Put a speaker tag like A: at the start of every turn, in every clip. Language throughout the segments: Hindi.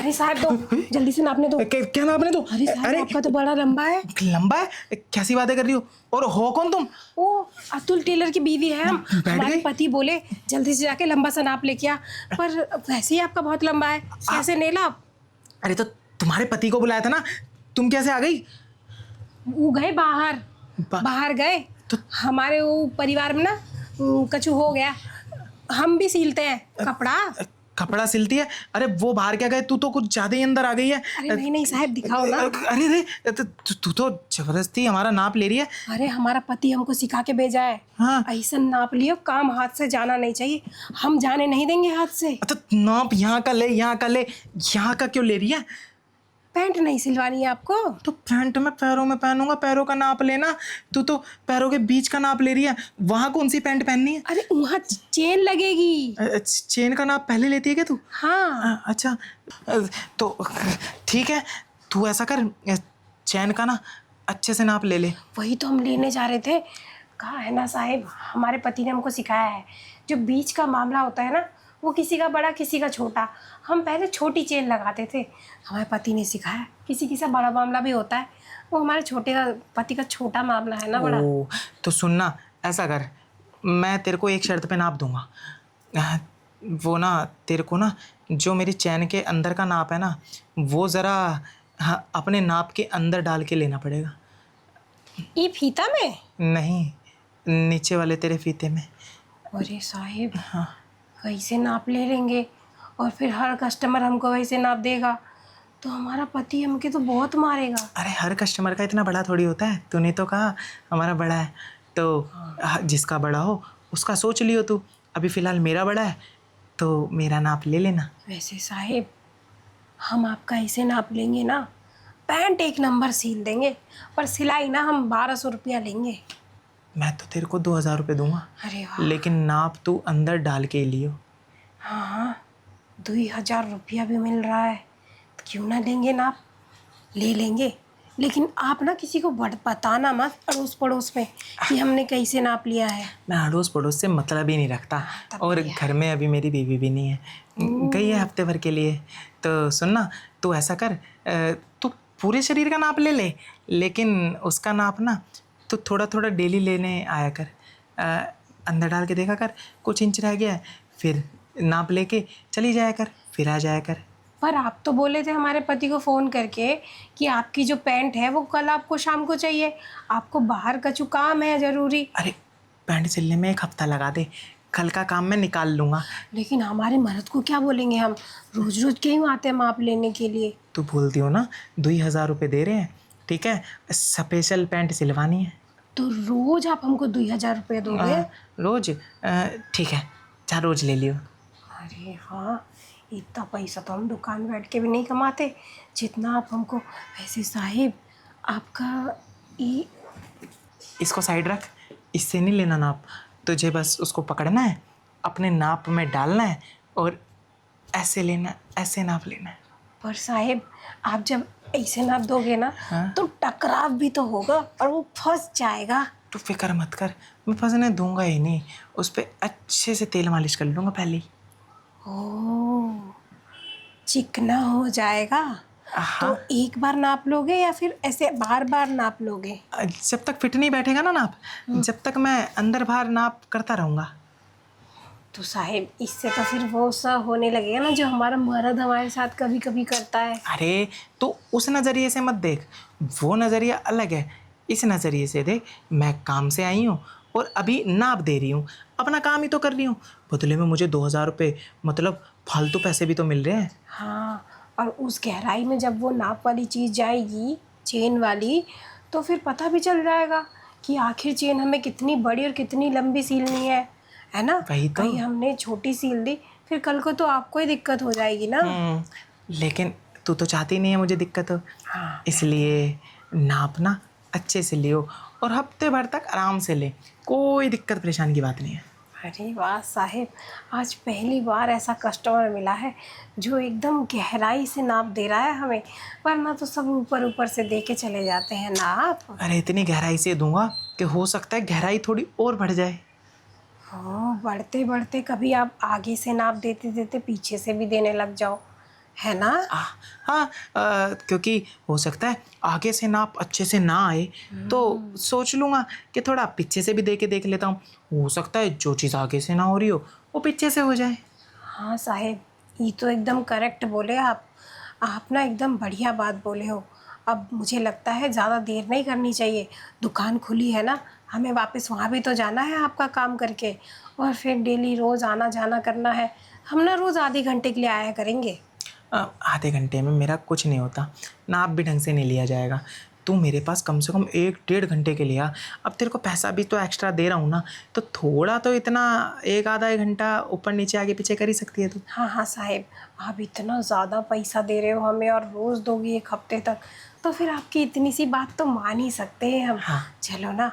A: अरे साहब दो, जल्दी से नापने दो।
B: क्या नापने दो?
A: अरे साहब आपका तो बड़ा लंबा है।
B: लंबा है? कैसी बातें कर रही हो? और हो कौन तुम?
A: ओ, अतुल टेलर की बीवी है हम।
B: बैठ
A: हमारे
B: गई?
A: पति बोले जल्दी से जाके लंबा सा नाप लेके आ, पर वैसे ही आपका बहुत लंबा है, कैसे नेला आप?
B: अरे तो तुम्हारे पति को बुलाया था ना, तुम कैसे आ गई?
A: वो गए बाहर, बाहर गए तो हमारे वो परिवार में ना कछु हो गया। हम भी सिलते हैं कपड़ा।
B: कपड़ा सिलती है? अरे वो बाहर क्या गए, तू तो कुछ ज्यादा ही अंदर आ गई है।
A: अरे नहीं नहीं साहब, दिखाओ ना।
B: अरे रे, तू तो जबरदस्ती हमारा नाप ले रही है।
A: अरे हमारा पति हमको सिखा के भेजा है।
B: हाँ।
A: ऐसा नाप लियो, काम हाथ से जाना नहीं चाहिए, हम जाने नहीं देंगे हाथ से।
B: तो नाप यहाँ का ले, यहाँ का ले, यहाँ का क्यों ले रही है?
A: पैंट नहीं सिलवानी है आपको?
B: तो पैंट में पैरों में पहनूंगा, पैरों का नाप लेना। तू तो पैरों के बीच का नाप ले रही है, वहां कौन सी पैंट पहननी है?
A: अरे वहाँ चेन लगेगी।
B: चेन का नाप पहले लेती है क्या तू?
A: हाँ।
B: अच्छा, तो ठीक है, तू ऐसा कर, चैन का ना अच्छे से नाप ले ले।
A: वही तो हम लेने जा रहे थे। कहा है ना साहिब, हमारे पति ने हमको सिखाया है, जो बीच का मामला होता है ना, वो किसी का बड़ा किसी का छोटा। हम पहले छोटी चेन लगाते थे, हमारे पति ने सिखाया किसी किसी बड़ा मामला भी होता है, वो हमारे छोटे का पति का छोटा मामला है ना बड़ा।
B: ओ, तो सुनना, ऐसा कर, मैं तेरे को एक शर्त पे नाप दूंगा। वो ना तेरे को ना जो मेरी चैन के अंदर का नाप है ना, वो ज़रा अपने नाप के अंदर डाल के लेना पड़ेगा।
A: ये फीता में?
B: नहीं, नीचे वाले तेरे फीते में।
A: अरे साहिब,
B: हाँ।
A: वैसे नाप ले लेंगे और फिर हर कस्टमर हमको वैसे नाप देगा तो हमारा पति हमके तो बहुत मारेगा।
B: अरे हर कस्टमर का इतना बड़ा थोड़ी होता है, तूने तो कहा हमारा बड़ा है, तो जिसका बड़ा हो उसका सोच लियो तू। अभी फ़िलहाल मेरा बड़ा है तो मेरा नाप ले लेना।
A: वैसे साहिब, हम आपका ऐसे नाप लेंगे ना, पैंट एक नंबर सिल देंगे, पर सिलाई ना हम 1200 रुपया लेंगे।
B: मैं तो तेरे को 2000 रुपये दूंगा।
A: अरे वाह।
B: लेकिन नाप तू अंदर डाल के लियो।
A: हाँ हाँ, 2000 रुपया भी मिल रहा है तो क्यों ना लेंगे नाप, ले लेंगे। लेकिन आप ना किसी को बताना मत अड़ोस पड़ोस में कि हमने कैसे नाप लिया है।
B: मैं अड़ोस पड़ोस से मतलब ही नहीं रखता, और घर में अभी मेरी बीवी भी नहीं है, गई है हफ्ते भर के लिए। तो सुनना, तू ऐसा कर, तू पूरे शरीर का नाप ले ले, लेकिन उसका नाप ना तो थोड़ा थोड़ा डेली लेने आया कर। अंदर डाल के देखा कर, कुछ इंच रह गया है फिर नाप लेके चली जाया कर, फिर आ जाया कर।
A: पर आप तो बोले थे हमारे पति को फ़ोन करके कि आपकी जो पैंट है वो कल आपको शाम को चाहिए, आपको बाहर कछु काम है ज़रूरी।
B: अरे पैंट सिलने में 1 हफ्ता लगा दे, कल का काम मैं निकाल लूँगा।
A: लेकिन हमारे मर्द को क्या बोलेंगे, हम रोज़ रोज़ क्यों आते हैं माप लेने के लिए?
B: तू बोलती हो ना 2000 रुपये दे रहे हैं, ठीक है, स्पेशल पैंट सिलवानी है
A: तो रोज़ आप हमको 2000 रुपये दोगे?
B: रोज़? ठीक है, जा रोज़ ले लियो।
A: अरे हाँ, इतना पैसा तो हम दुकान बैठ के भी नहीं कमाते जितना आप हमको। वैसे साहिब, आपका ये
B: इसको साइड रख, इससे नहीं लेना नाप, तुझे बस उसको पकड़ना है, अपने नाप में डालना है और ऐसे लेना, ऐसे नाप लेना है।
A: पर साहिब, आप जब ऐसे नाप दोगे ना,
B: हाँ?
A: तो टकराव भी तो होगा और वो फंस जाएगा।
B: तू फिक्र मत कर, मैं फंसने दूंगा ही नहीं, उस पर अच्छे से तेल मालिश कर लूँगा पहले ही।
A: ओह, चिकना हो जाएगा।
B: हाँ।
A: तो एक बार नाप लोगे या फिर ऐसे बार बार नाप लोगे?
B: जब तक फिट नहीं बैठेगा ना नाप, जब तक मैं अंदर बाहर नाप करता रहूँगा।
A: तो साहिब, इससे तो फिर वो सा होने लगेगा ना जो हमारा मर्द हमारे साथ कभी कभी करता है।
B: अरे तो उस नज़रिए से मत देख, वो नज़रिया अलग है। इस नज़रिए से देख, मैं काम से आई हूँ और अभी नाप दे रही हूँ, अपना काम ही तो कर रही हूँ, बदले में मुझे 2000 रुपये मतलब फालतू पैसे भी तो मिल रहे हैं।
A: हाँ, और उस गहराई में जब वो नाप वाली चीज़ जाएगी, चेन वाली, तो फिर पता भी चल जाएगा कि आखिर चेन हमें कितनी बड़ी और कितनी लंबी सिलनी है ना?
B: वही तो।
A: कहीं हमने छोटी सिल दी फिर कल को तो आपको ही दिक्कत हो जाएगी ना।
B: लेकिन तू तो चाहती नहीं है मुझे दिक्कत हो।
A: हाँ।
B: इसलिए नापना अच्छे से लियो और हफ्ते भर तक आराम से ले, कोई दिक्कत परेशानी की बात नहीं है।
A: अरे वाह साहिब, आज पहली बार ऐसा कस्टमर मिला है जो एकदम गहराई से नाप दे रहा है हमें, वरना तो सब ऊपर ऊपर से दे के चले जाते हैं नाप।
B: अरे इतनी गहराई से दूंगा कि हो सकता है गहराई थोड़ी और बढ़ जाए।
A: हाँ, बढ़ते बढ़ते कभी आप आगे से नाप देते देते पीछे से भी देने लग जाओ, है ना?
B: हाँ, क्योंकि हो सकता है आगे से नाप अच्छे से ना आए, तो सोच लूँगा कि थोड़ा पीछे से भी दे के देख लेता हूँ। हो सकता है जो चीज़ आगे से ना हो रही हो वो पीछे से हो जाए।
A: हाँ साहेब, ये तो एकदम करेक्ट बोले आप ना एकदम बढ़िया बात बोले हो। अब मुझे लगता है ज़्यादा देर नहीं करनी चाहिए। दुकान खुली है ना, हमें वापस वहाँ भी तो जाना है आपका काम करके, और फिर डेली रोज़ आना जाना करना है। हम ना रोज़ आधे घंटे के लिए आया करेंगे।
B: आधे घंटे में मेरा कुछ नहीं होता, नाप भी ढंग से नहीं लिया जाएगा। तू मेरे पास कम से कम 1-1.5 घंटे के लिए आ। अब तेरे को पैसा भी तो एक्स्ट्रा दे रहा हूँ ना, तो थोड़ा तो इतना 1 आधा 1 घंटा ऊपर नीचे आगे पीछे कर ही सकती है तू।
A: हाँ हाँ साहेब, आप इतना ज़्यादा पैसा दे रहे हो हमें और रोज़ दोगे 1 हफ्ते तक, तो फिर आपकी इतनी सी बात तो मान ही सकते हैं हम।
B: हाँ।
A: चलो ना,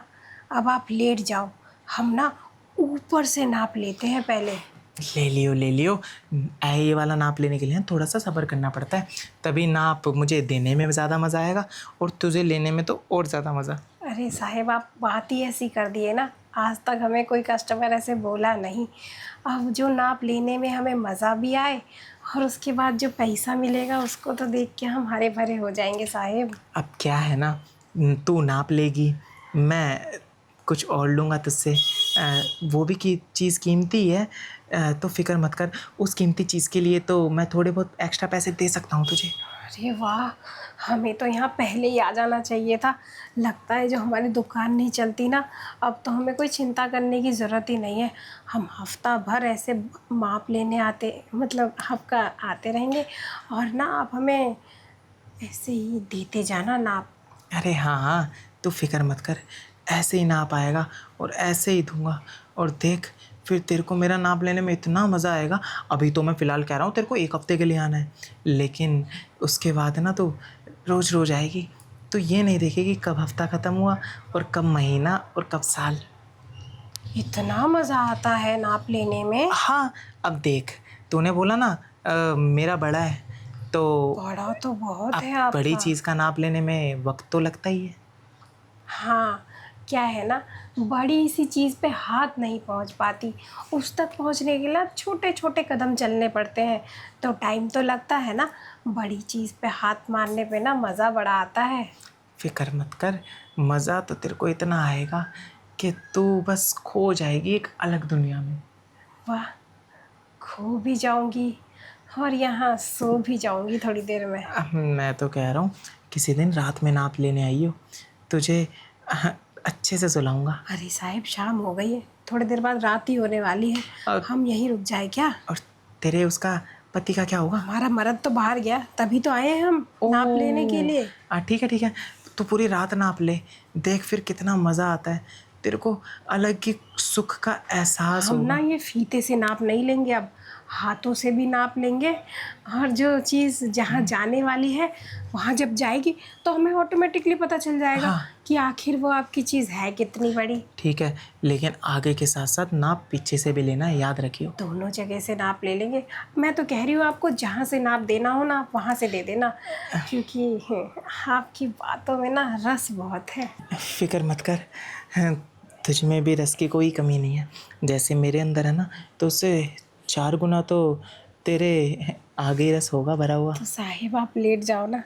A: अब आप लेट जाओ, हम ना ऊपर से नाप लेते हैं पहले।
B: ले लियो। ये वाला नाप लेने के लिए थोड़ा सा सब्र करना पड़ता है, तभी नाप मुझे देने में ज़्यादा मज़ा आएगा और तुझे लेने में तो और ज़्यादा मज़ा।
A: अरे साहेब, आप बात ही ऐसी कर दिए ना, आज तक हमें कोई कस्टमर ऐसे बोला नहीं। अब जो नाप लेने में हमें मज़ा भी आए और उसके बाद जो पैसा मिलेगा उसको तो देख के हम हरे भरे हो जाएंगे साहेब।
B: अब क्या है ना, तू नाप लेगी, मैं कुछ और लूँगा तुझसे, वो भी की चीज़ कीमती है, तो फिक्र मत कर। उस कीमती चीज़ के लिए तो मैं थोड़े बहुत एक्स्ट्रा पैसे दे सकता हूँ तुझे।
A: अरे वाह, हमें तो यहाँ पहले ही आ जाना चाहिए था। लगता है जो हमारी दुकान नहीं चलती ना, अब तो हमें कोई चिंता करने की ज़रूरत ही नहीं है। हम हफ्ता भर ऐसे माप लेने आते, मतलब हफ्ता आते रहेंगे, और ना आप हमें ऐसे ही देते जाना नाप।
B: अरे हाँ हाँ, तू फिक्र मत कर, ऐसे ही नाप आएगा और ऐसे ही दूंगा। और देख, फिर तेरे को मेरा नाप लेने में इतना मज़ा आएगा। अभी तो मैं फ़िलहाल कह रहा हूँ तेरे को 1 हफ्ते के लिए आना है, लेकिन उसके बाद ना तो रोज़ रोज़ आएगी, तो ये नहीं देखेगी कब हफ्ता ख़त्म हुआ और कब महीना और कब साल।
A: इतना मज़ा आता है नाप लेने में।
B: हाँ, अब देख, तूने बोला ना मेरा बड़ा है, तो
A: बड़ा तो बहुत
B: अब
A: है
B: बड़ी
A: आपका।
B: चीज़ का नाप लेने में वक्त तो लगता ही है।
A: हाँ, क्या है ना, बड़ी सी चीज़ पे हाथ नहीं पहुंच पाती, उस तक पहुंचने के लिए छोटे छोटे कदम चलने पड़ते हैं, तो टाइम तो लगता है ना। बड़ी चीज़ पे हाथ मारने पे ना मज़ा बड़ा आता है।
B: फिक्र मत कर, मज़ा तो तेरे को इतना आएगा कि तू बस खो जाएगी एक अलग दुनिया में।
A: वाह, खो भी जाऊंगी और यहाँ सो भी जाऊंगी थोड़ी देर में।
B: अब मैं तो कह रहा हूँ किसी दिन रात में नाप लेने आई हो, तुझे अच्छे से सुलाऊंगा।
A: अरे साहिब, शाम हो गई है, थोड़ी देर बाद रात ही होने वाली है।
B: और-
A: हम यहीं रुक जाए क्या?
B: और तेरे उसका पति का क्या होगा?
A: हमारा मर्द तो बाहर गया, तभी तो आए हैं हम नाप लेने के लिए।
B: ठीक है ठीक है, तू पूरी रात नाप ले, देख फिर कितना मज़ा आता है, तेरे को अलग ही सुख का एहसास
A: हम
B: होगा।
A: ना ये फीते से नाप नहीं लेंगे, अब हाथों से भी नाप लेंगे, और जो चीज़ जहाँ जाने वाली है वहाँ जब जाएगी तो हमें ऑटोमेटिकली पता चल जाएगा
B: हाँ।
A: कि आखिर वो आपकी चीज़ है कितनी बड़ी।
B: ठीक है, लेकिन आगे के साथ साथ नाप पीछे से भी लेना है, याद रखियो।
A: दोनों जगह से नाप ले लेंगे। मैं तो कह रही हूँ आपको जहाँ से नाप देना हो ना, आप वहाँ से दे देना, क्योंकि आपकी बातों में ना रस बहुत है।
B: फिक्र मत कर, तुझ में भी रस की कोई कमी नहीं है। जैसे मेरे अंदर है ना, तो उससे 4 गुना तो तेरे आगे ही रस होगा भरा हुआ।
A: तो साहिब, आप लेट जाओ ना,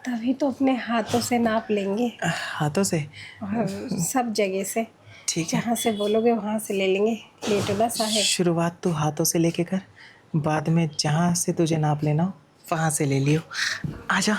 A: तभी तो अपने हाथों से नाप लेंगे,
B: हाथों से?
A: और सब जगह से,
B: ठीक है,
A: जहाँ से बोलोगे वहाँ से ले लेंगे। लेटो ना साहिब।
B: शुरुआत तो हाथों से लेके कर, बाद में जहाँ से तुझे नाप लेना हो वहाँ से ले लियो। आजा।